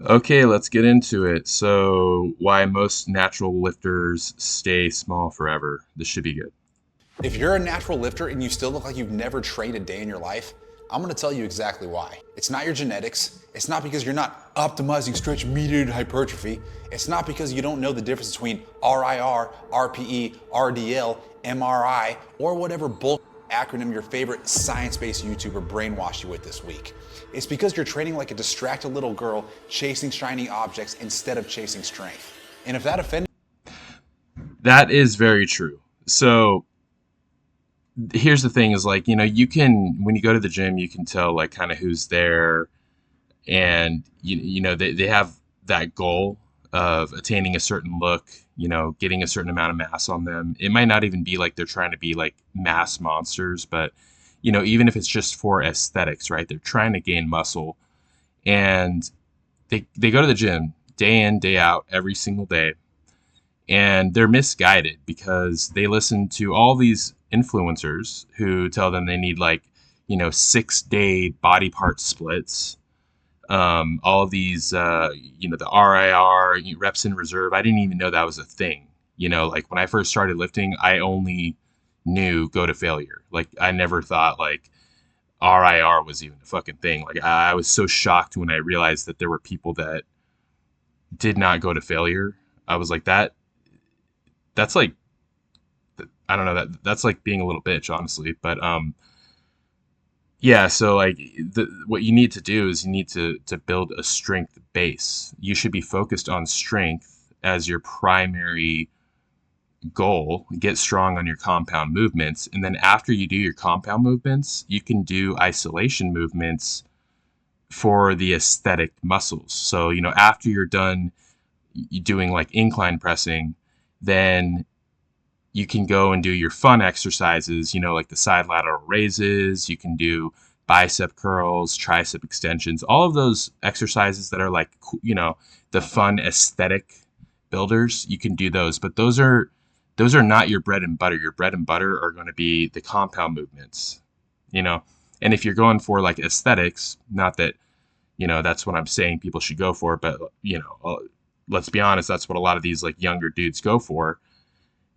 Okay, let's get into it. So, why most natural lifters stay small forever? This should be good. If you're a natural lifter and you still look like you've never trained a day in your life, I'm gonna tell you exactly why. It's not your genetics. It's not because you're not optimizing stretch mediated hypertrophy. It's not because you don't know the difference between RIR, RPE, RDL, MRI, or whatever bull acronym your favorite science-based YouTuber brainwashed you with this week. It's because you're training like a distracted little girl chasing shiny objects instead of chasing strength. And if that offended That is very true. So, here's the thing is like, you can, when you go to the gym, you can tell like kind of who's there, and they have that goal of attaining a certain look, getting a certain amount of mass on them. It might not even be like they're trying to be like mass monsters, but even if it's just for aesthetics, right? They're trying to gain muscle, and they go to the gym day in, day out, every single day, and they're misguided because they listen to all these influencers who tell them they need like 6-day body part splits, all of these, the RIR, reps in reserve. I didn't even know that was a thing. Like when I first started lifting, I only knew go to failure. Like I never thought like RIR was even a fucking thing. Like I was so shocked when I realized that there were people that did not go to failure. I was like that's like, I don't know, that's like being a little bitch, honestly. But yeah, so like what you need to do is you need to build a strength base. You should be focused on strength as your primary goal. Get strong on your compound movements, and then after you do your compound movements, you can do isolation movements for the aesthetic muscles. So, after you're done doing like incline pressing, then you can go and do your fun exercises, like the side lateral raises. You can do bicep curls, tricep extensions, all of those exercises that are like, the fun aesthetic builders. You can do those, but those are not your bread and butter. Your bread and butter are going to be the compound movements, you know. And if you're going for like aesthetics, not that, that's what I'm saying people should go for, but let's be honest, that's what a lot of these like younger dudes go for.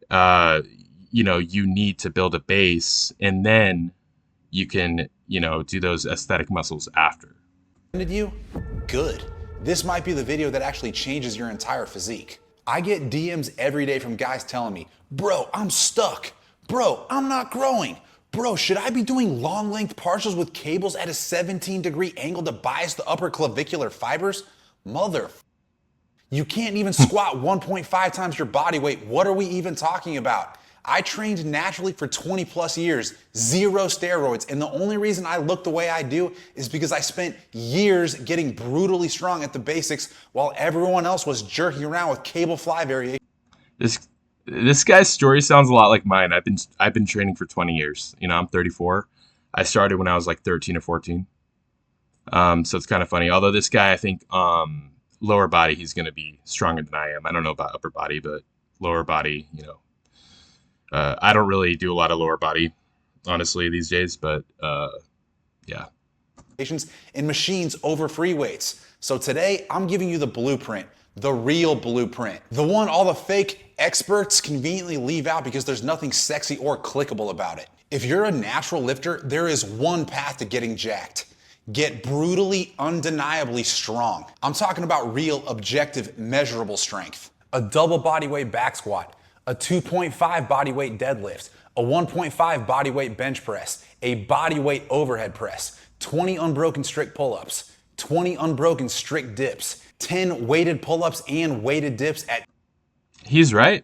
uh, you need to build a base, and then you can, do those aesthetic muscles after. you, good. This might be the video that actually changes your entire physique. I get DMs every day from guys telling me, bro, I'm stuck. Bro, I'm not growing. Bro, should I be doing long length partials with cables at a 17-degree angle to bias the upper clavicular fibers? Mother, you can't even squat 1.5 times your body weight. What are we even talking about? I trained naturally for 20 plus years, zero steroids, and the only reason I look the way I do is because I spent years getting brutally strong at the basics while everyone else was jerking around with cable fly variation. this this guy's story sounds a lot like mine. I've been training for 20 years. I'm 34. I started when I was like 13 or 14. So it's kind of funny. Although this guy, I think, lower body, he's going to be stronger than I am. I don't know about upper body, but lower body, I don't really do a lot of lower body, honestly, these days. But yeah. And machines over free weights. So today I'm giving you the blueprint, the real blueprint, the one all the fake experts conveniently leave out because there's nothing sexy or clickable about it. If you're a natural lifter, there is one path to getting jacked. Get brutally, undeniably strong. I'm talking about real, objective, measurable strength. A double body weight back squat, a 2.5 body weight deadlift, a 1.5 body weight bench press, a body weight overhead press, 20 unbroken strict pull-ups, 20 unbroken strict dips, 10 weighted pull-ups and weighted dips at... He's right.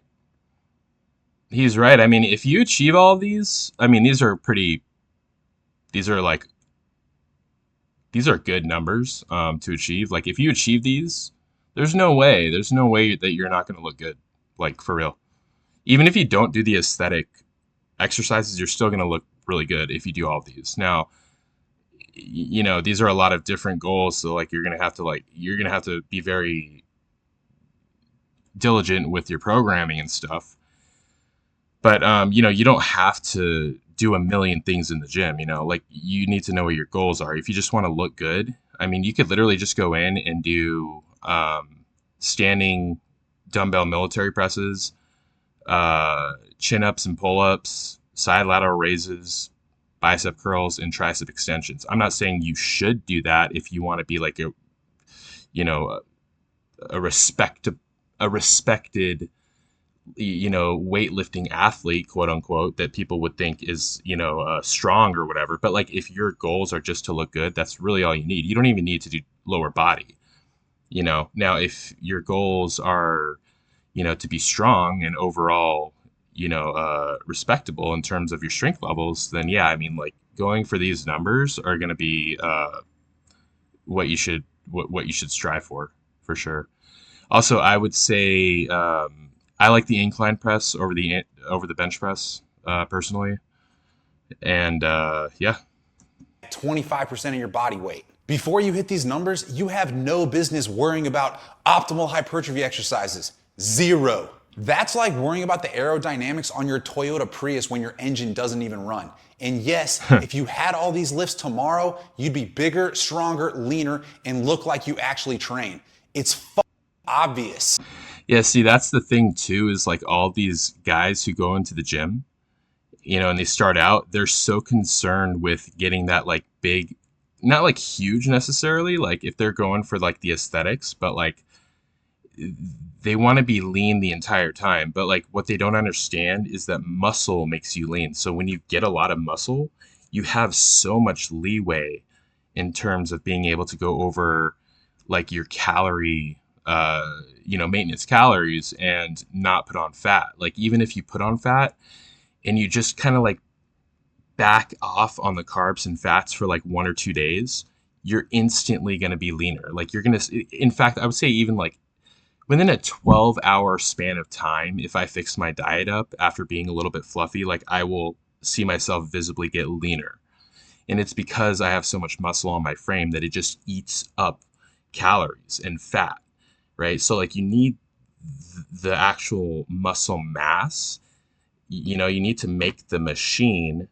He's right. I mean, if you achieve all of these, I mean, these are like, these are good numbers, to achieve. Like, if you achieve these, there's no way that you're not going to look good, like for real. Even if you don't do the aesthetic exercises, you're still going to look really good if you do all of these. Now, these are a lot of different goals. So like, you're going to have to be very diligent with your programming and stuff. But you don't have to do a million things in the gym. Like, you need to know what your goals are. If you just want to look good, I mean, you could literally just go in and do standing dumbbell military presses, chin ups and pull ups, side lateral raises, bicep curls, and tricep extensions. I'm not saying you should do that if you want to be like a, you know, a respect a respected, weightlifting athlete, quote unquote, that people would think is, strong or whatever. But like, if your goals are just to look good, that's really all you need. You don't even need to do lower body. Now if your goals are, to be strong and overall, respectable in terms of your strength levels, then yeah, I mean, like, going for these numbers are going to be what you should strive for sure. Also, I would say I like the incline press over the bench press personally, and yeah. 25% of your body weight. Before you hit these numbers, you have no business worrying about optimal hypertrophy exercises. Zero. That's like worrying about the aerodynamics on your Toyota Prius when your engine doesn't even run. And yes, if you had all these lifts tomorrow, you'd be bigger, stronger, leaner, and look like you actually train. It's obvious. Yeah, see, that's the thing too, is like all these guys who go into the gym, and they start out, they're so concerned with getting that like big, not like huge necessarily, like if they're going for like the aesthetics, but like they want to be lean the entire time. But like what they don't understand is that muscle makes you lean. So when you get a lot of muscle, you have so much leeway in terms of being able to go over like your calorie, maintenance calories and not put on fat. Like even if you put on fat and you just kind of like back off on the carbs and fats for like 1 or 2 days, you're instantly going to be leaner. Like in fact, I would say even like within a 12-hour span of time, if I fix my diet up after being a little bit fluffy, like I will see myself visibly get leaner. And it's because I have so much muscle on my frame that it just eats up calories and fat, right? So like you need the actual muscle mass. You need to make the machine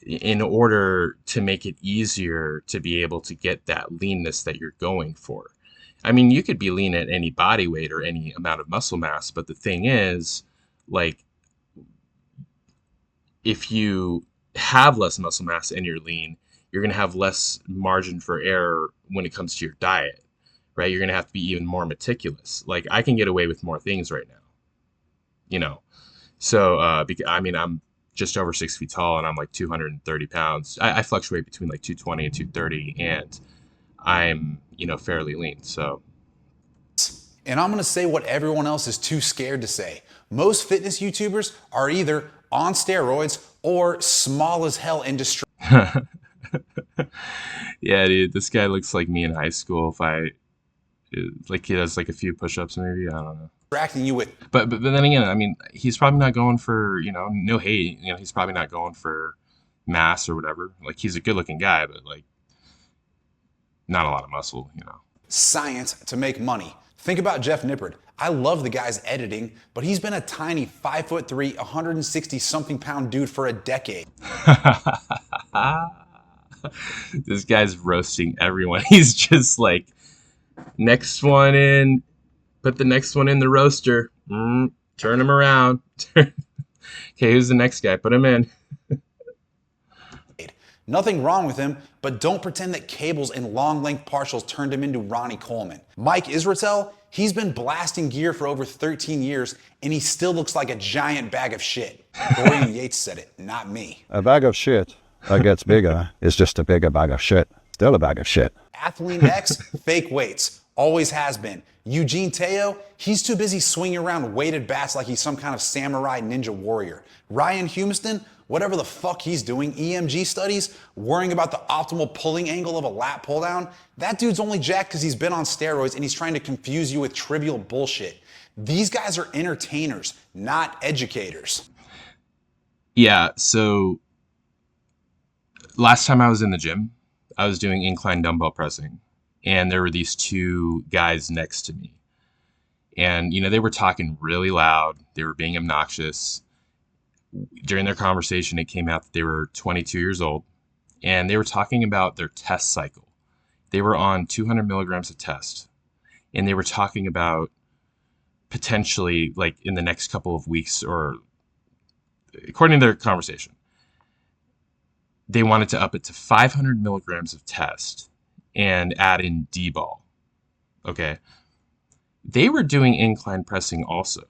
in order to make it easier to be able to get that leanness that you're going for. I mean, you could be lean at any body weight or any amount of muscle mass, but the thing is, like, if you have less muscle mass and you're lean, you're going to have less margin for error when it comes to your diet, right? You're going to have to be even more meticulous. Like, I can get away with more things right now, So, I mean, I'm just over 6 feet tall and I'm like 230 pounds. I fluctuate between like 220 and 230, and I'm, fairly lean. So. And I'm going to say what everyone else is too scared to say. Most fitness YouTubers are either on steroids or small as hell and distracting. Yeah, dude, this guy looks like me in high school. He does like a few push-ups maybe. I don't know. You with. But then again, I mean, he's probably not going for, no hate. He's probably not going for mass or whatever. Like, he's a good-looking guy, but like, not a lot of muscle. Science to make money. Think about Jeff Nippard. I love the guy's editing, but he's been a tiny 5'3", 160-something pound dude for a decade. This guy's roasting everyone. He's just like, next one in, put the next one in the roaster. Turn him around. Okay, who's the next guy? Put him in. Nothing wrong with him, but don't pretend that cables and long length partials turned him into Ronnie Coleman. Mike Israetel, he's been blasting gear for over 13 years, and he still looks like a giant bag of shit. Dorian Yates said it, not me. A bag of shit that gets bigger is just a bigger bag of shit. Still a bag of shit. Athlean X, fake weights. Always has been. Eugene Teo, he's too busy swinging around weighted bats like he's some kind of samurai ninja warrior. Ryan Humiston, whatever the fuck he's doing, EMG studies, worrying about the optimal pulling angle of a lat pull down. That dude's only jacked because he's been on steroids and he's trying to confuse you with trivial bullshit. These guys are entertainers, not educators. Yeah, so last time I was in the gym, I was doing incline dumbbell pressing, and there were these two guys next to me. And, they were talking really loud. They were being obnoxious. During their conversation, it came out that they were 22 years old, and they were talking about their test cycle. They were on 200 milligrams of test, and they were talking about potentially, like in the next couple of weeks, or according to their conversation, they wanted to up it to 500 milligrams of test and add in D-ball. Okay. They were doing incline pressing also.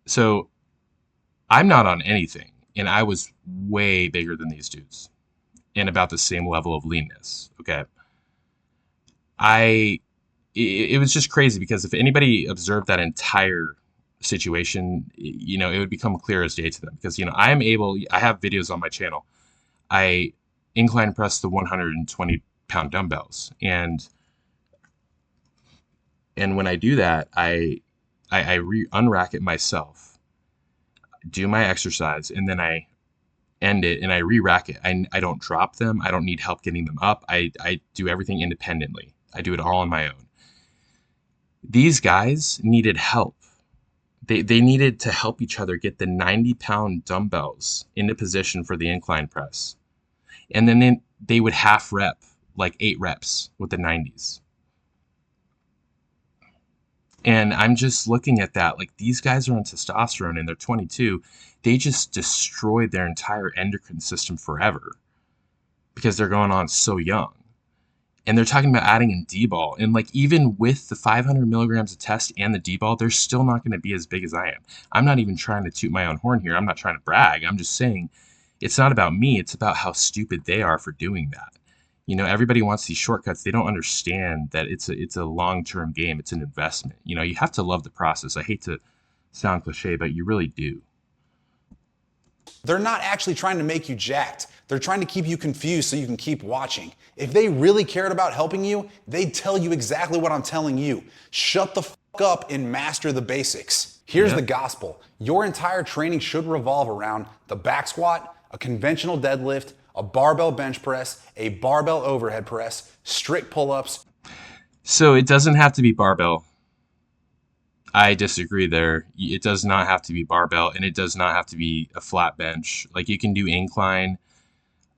So I'm not on anything, and I was way bigger than these dudes and about the same level of leanness. Okay. It was just crazy, because if anybody observed that entire situation, it would become clear as day to them, because, I have videos on my channel. I incline press the 120-pound dumbbells, and when I do that, I unrack it myself, do my exercise, and then I end it and I re-rack it. I don't drop them. I don't need help getting them up. I do everything independently. I do it all on my own. These guys needed help. They needed to help each other get the 90-pound dumbbells into position for the incline press. And then they would half rep, like 8 reps with the 90s. And I'm just looking at that, like, these guys are on testosterone and they're 22. They just destroyed their entire endocrine system forever because they're going on so young. And they're talking about adding in D-ball. And, like, even with the 500 milligrams of test and the D-ball, they're still not going to be as big as I am. I'm not even trying to toot my own horn here. I'm not trying to brag. I'm just saying it's not about me. It's about how stupid they are for doing that. Everybody wants these shortcuts. They don't understand that it's a long-term game. It's an investment. You have to love the process. I hate to sound cliche, but you really do. They're not actually trying to make you jacked. They're trying to keep you confused so you can keep watching. If they really cared about helping you, they'd tell you exactly what I'm telling you. Shut the fuck up and master the basics. Here's the gospel. Your entire training should revolve around the back squat, a conventional deadlift, a barbell bench press, a barbell overhead press, strict pull-ups. So it doesn't have to be barbell. I disagree there. It does not have to be barbell, and it does not have to be a flat bench. Like, you can do incline.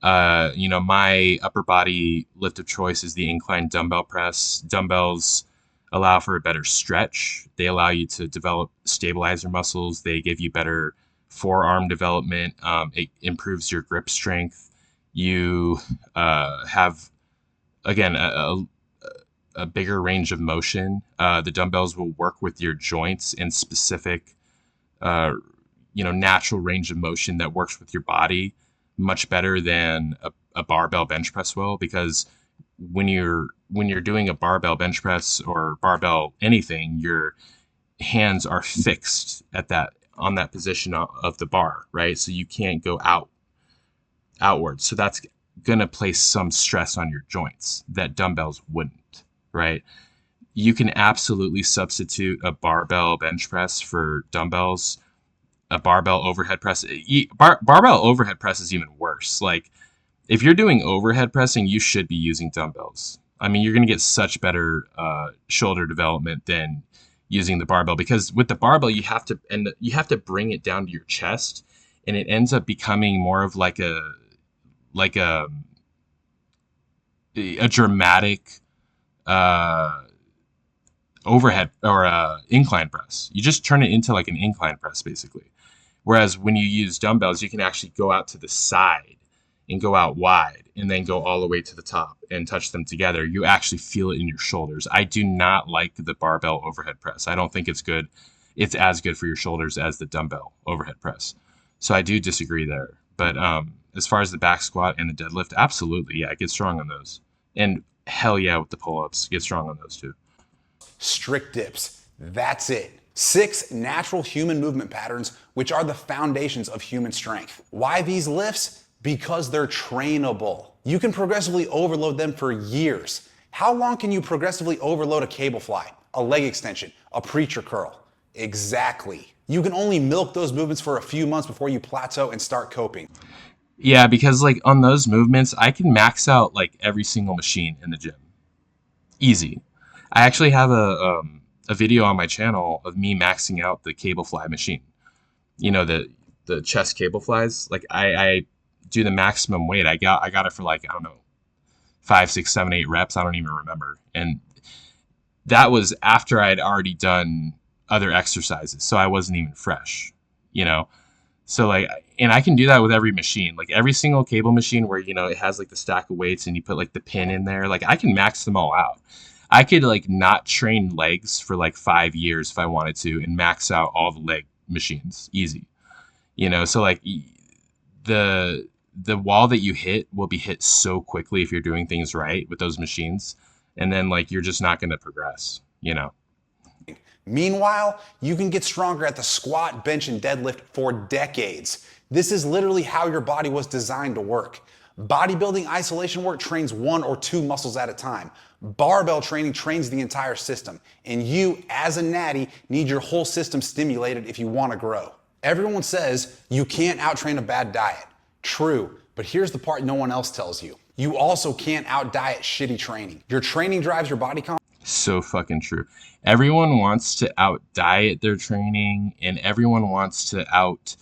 My upper body lift of choice is the incline dumbbell press. Dumbbells allow for a better stretch. They allow you to develop stabilizer muscles. They give you better forearm development. It improves your grip strength. You have, again, a bigger range of motion. The dumbbells will work with your joints in specific, natural range of motion that works with your body much better than a barbell bench press will, because when you're doing a barbell bench press or barbell anything, your hands are fixed on that position of the bar, right? So you can't go outwards. So that's going to place some stress on your joints that dumbbells wouldn't, right? You can absolutely substitute a barbell bench press for dumbbells, a barbell overhead press. Barbell overhead press is even worse. Like, if you're doing overhead pressing, you should be using dumbbells. I mean, you're going to get such better shoulder development than using the barbell, because with the barbell, you have to bring it down to your chest, and it ends up becoming more of like a dramatic overhead or incline press. You just turn it into like an incline press, basically. Whereas when you use dumbbells, you can actually go out to the side and go out wide and then go all the way to the top and touch them together. You actually feel it in your shoulders. I do not like the barbell overhead press. I don't think it's good. It's as good for your shoulders as the dumbbell overhead press. So I do disagree there. But as far as the back squat and the deadlift, absolutely, yeah, get strong on those. And hell yeah, with the pull-ups, get strong on those too. Strict dips. That's it. 6 natural human movement patterns, which are the foundations of human strength. Why these lifts? Because they're trainable. You can progressively overload them for years. How long can you progressively overload a cable fly, a leg extension, a preacher curl? Exactly. You can only milk those movements for a few months before you plateau and start coping. Yeah, because like on those movements, I can max out like every single machine in the gym. Easy. I actually have a video on my channel of me maxing out the cable fly machine. The chest cable flies. Like I do the maximum weight. I got it for like, I don't know, 5, 6, 7, 8 reps. I don't even remember. And that was after I'd already done other exercises. So I wasn't even fresh, you know? So like, and I can do that with every machine, like every single cable machine where, you know, it has like the stack of weights and you put like the pin in there. Like I can max them all out. I could like not train legs for like 5 years if I wanted to and max out all the leg machines easy, you know? So like the wall that you hit will be hit so quickly if you're doing things right with those machines. And then like, you're just not going to progress, you know? Meanwhile, you can get stronger at the squat, bench, and deadlift for decades. This is literally how your body was designed to work. Bodybuilding isolation work trains 1 or 2 muscles at a time. Barbell training trains the entire system. And you, as a natty, need your whole system stimulated if you want to grow. Everyone says you can't outtrain a bad diet. True, but here's the part no one else tells you. You also can't out-diet shitty training. Your training drives your body comp. So fucking true. Everyone wants to out diet their training, and everyone wants to out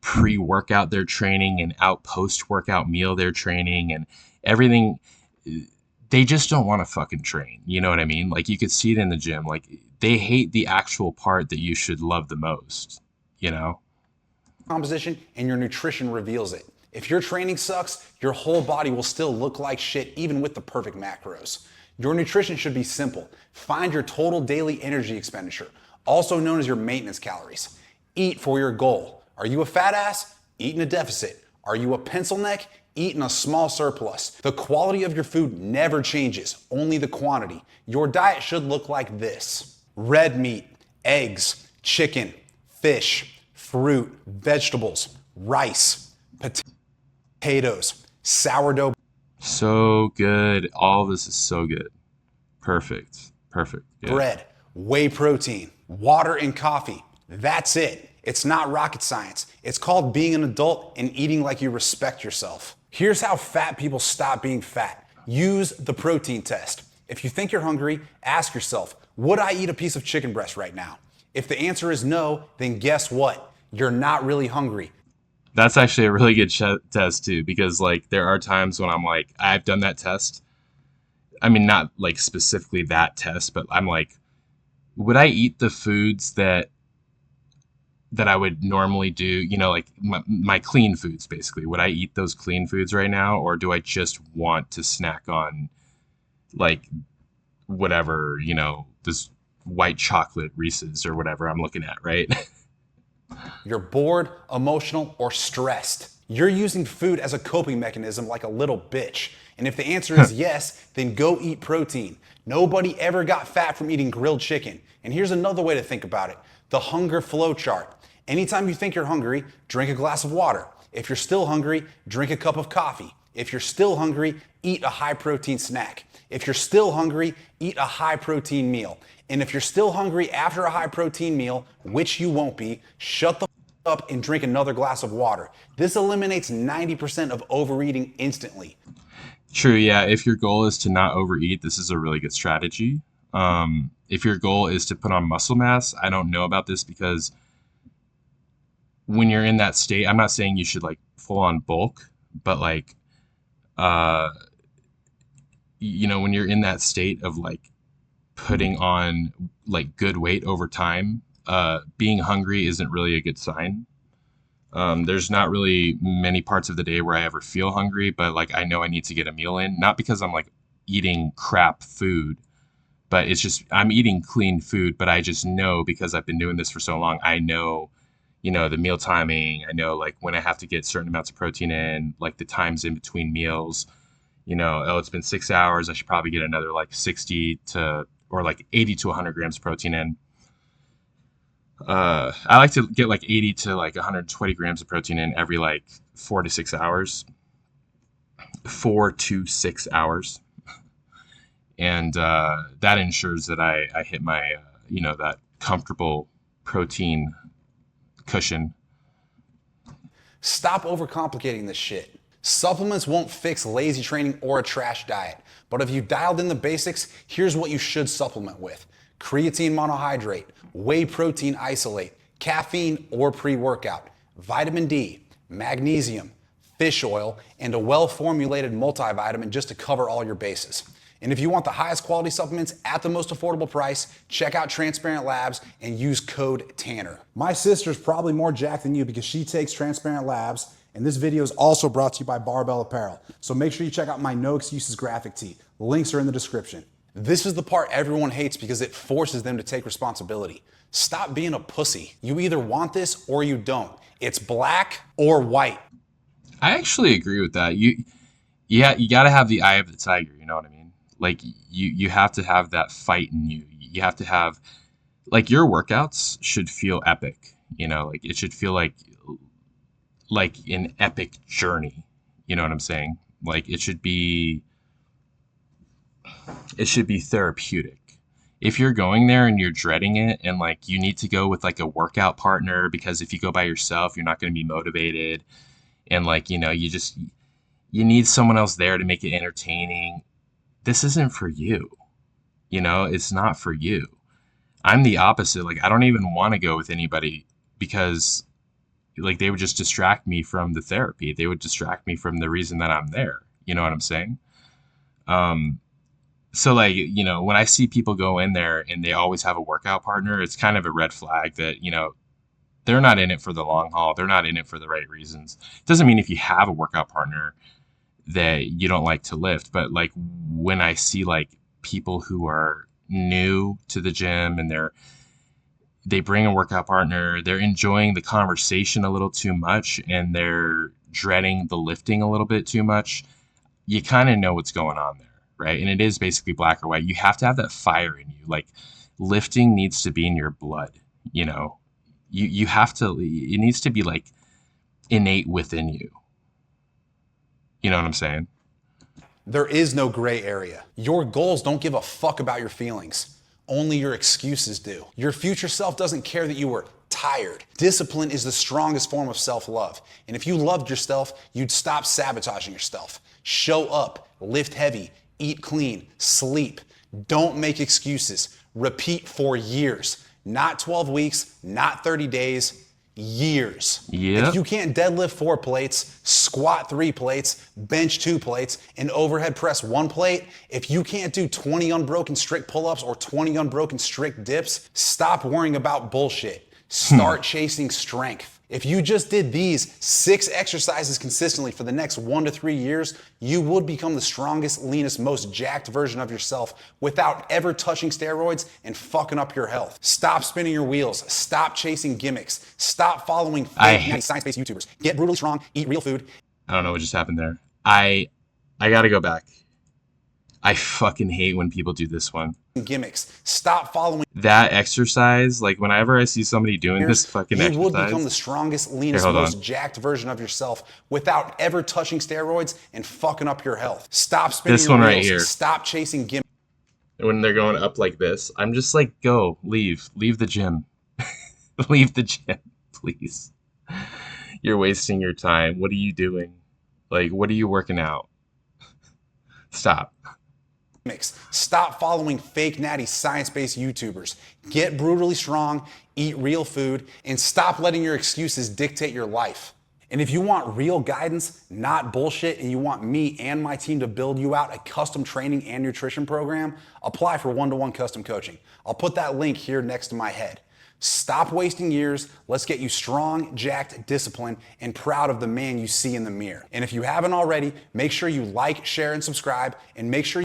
pre-workout their training and out post-workout meal their training and everything. They just don't want to fucking train. You know what I mean? Like you could see it in the gym. Like they hate the actual part that you should love the most, you know? Composition and your nutrition reveals it. If your training sucks, your whole body will still look like shit even with the perfect macros. Your nutrition should be simple. Find your total daily energy expenditure, also known as your maintenance calories. Eat for your goal. Are you a fat ass? Eat in a deficit. Are you a pencil neck? Eat in a small surplus. The quality of your food never changes, only the quantity. Your diet should look like this: red meat, eggs, chicken, fish, fruit, vegetables, rice, potatoes, sourdough. So good. All of this is so good. Perfect. Yeah. Bread, whey protein, water, and coffee. That's it. It's not rocket science. It's called being an adult and eating like you respect yourself. Here's how fat people stop being fat. Use the protein test. If you think you're hungry, ask yourself, would I eat a piece of chicken breast right now? If the answer is no, then guess what? You're not really hungry. That's actually a really good test too, because like there are times when I'm like, I've done that test. I mean, not like specifically that test, but I'm like, would I eat the foods that I would normally do, you know, like my clean foods basically? Would I eat those clean foods right now, or do I just want to snack on like whatever, you know, this white chocolate Reese's or whatever I'm looking at, right? You're bored, emotional, or stressed. You're using food as a coping mechanism like a little bitch. And if the answer is yes, then go eat protein. Nobody ever got fat from eating grilled chicken. And here's another way to think about it: the hunger flow chart. Anytime you think you're hungry, drink a glass of water. If you're still hungry, drink a cup of coffee. If you're still hungry, eat a high protein snack. If you're still hungry, eat a high protein meal. And if you're still hungry after a high protein meal, which you won't be, shut the up and drink another glass of water. This eliminates 90% of overeating instantly. True, yeah. If your goal is to not overeat, this is a really good strategy. If your goal is to put on muscle mass, I don't know about this, because when you're in that state, I'm not saying you should like full on bulk, but like, you know, when you're in that state of like putting on like good weight over time, being hungry isn't really a good sign. There's not really many parts of the day where I ever feel hungry, but like I know I need to get a meal in, not because I'm like eating crap food, but it's just I'm eating clean food, but I just know, because I've been doing this for so long, I know, you know, the meal timing. I know like when I have to get certain amounts of protein in, like the times in between meals. You know, oh, it's been 6 hours, I should probably get another like 60 to or like 80 to 100 grams of protein in. I like to get like 80 to like 120 grams of protein in every like 4 to 6 hours. 4 to 6 hours. And that ensures that I hit my, you know, that comfortable protein cushion. Stop overcomplicating this shit. Supplements won't fix lazy training or a trash diet. But if you dialed in the basics, here's what you should supplement with: creatine monohydrate, whey protein isolate, caffeine or pre-workout, vitamin D, magnesium, fish oil, and a well-formulated multivitamin just to cover all your bases. And if you want the highest quality supplements at the most affordable price, check out Transparent Labs and use code TANNER. My sister's probably more jacked than you because she takes Transparent Labs, and this video is also brought to you by Barbell Apparel. So make sure you check out my No Excuses graphic tee. The links are in the description. This is the part everyone hates because it forces them to take responsibility. Stop being a pussy. You either want this or you don't. It's black or white. I actually agree with that. Yeah, you got to have the eye of the tiger. You know what I mean? Like you have to have that fight in you. You have to have, like, your workouts should feel epic. You know, like it should feel like an epic journey. You know what I'm saying? Like it should be therapeutic. If you're going there and you're dreading it and like you need to go with like a workout partner because if you go by yourself, you're not going to be motivated, and like, you know, you need someone else there to make it entertaining. This isn't for you. You know, it's not for you. I'm the opposite. Like, I don't even want to go with anybody because like they would just distract me from the therapy. They would distract me from the reason that I'm there. You know what I'm saying? So like, you know, when I see people go in there and they always have a workout partner, it's kind of a red flag that, you know, they're not in it for the long haul. They're not in it for the right reasons. It doesn't mean if you have a workout partner that you don't like to lift, but like when I see like people who are new to the gym and they bring a workout partner, they're enjoying the conversation a little too much and they're dreading the lifting a little bit too much, you kind of know what's going on there, right? And it is basically black or white. You have to have that fire in you. Like lifting needs to be in your blood, you know. You have to, it needs to be like innate within you. You know what I'm saying? There is no gray area. Your goals don't give a fuck about your feelings. Only your excuses do. Your future self doesn't care that you were tired. Discipline is the strongest form of self-love. And if you loved yourself, you'd stop sabotaging yourself. Show up, lift heavy, eat clean, sleep. Don't make excuses. Repeat for years. Not 12 weeks, not 30 days, years. Yeah. If you can't deadlift 4 plates, squat 3 plates, bench 2 plates, and overhead press 1 plate, if you can't do 20 unbroken strict pull-ups or 20 unbroken strict dips, stop worrying about bullshit. Start chasing strength. If you just did these 6 exercises consistently for the next 1 to 3 years, you would become the strongest, leanest, most jacked version of yourself without ever touching steroids and fucking up your health. Stop spinning your wheels. Stop chasing gimmicks. Stop following fake science-based YouTubers. Get brutally strong, eat real food. I don't know what just happened there. I gotta go back. I fucking hate when people do this one. Gimmicks. Stop following That exercise, like whenever I see somebody doing this fucking exercise, you would become the strongest, leanest, most jacked version of yourself without ever touching steroids and fucking up your health. Stop spinning this your one wheels. right here. Stop chasing gimmicks. When they're going up like this, I'm just like, go, leave the gym. Leave the gym, please. You're wasting your time. What are you doing? Like, what are you working out? Stop. Stop following fake natty science-based YouTubers. Get brutally strong, eat real food, and stop letting your excuses dictate your life. And if you want real guidance, not bullshit, and you want me and my team to build you out a custom training and nutrition program, apply for one-to-one custom coaching. I'll put that link here next to my head. Stop wasting years. Let's get you strong, jacked, disciplined, and proud of the man you see in the mirror. And if you haven't already, make sure you like, share, and subscribe, and make sure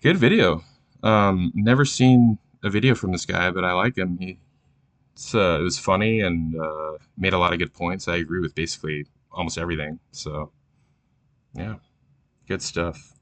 Good video. Never seen a video from this guy, but I like him. It was funny and made a lot of good points. I agree with basically almost everything. So, yeah, good stuff.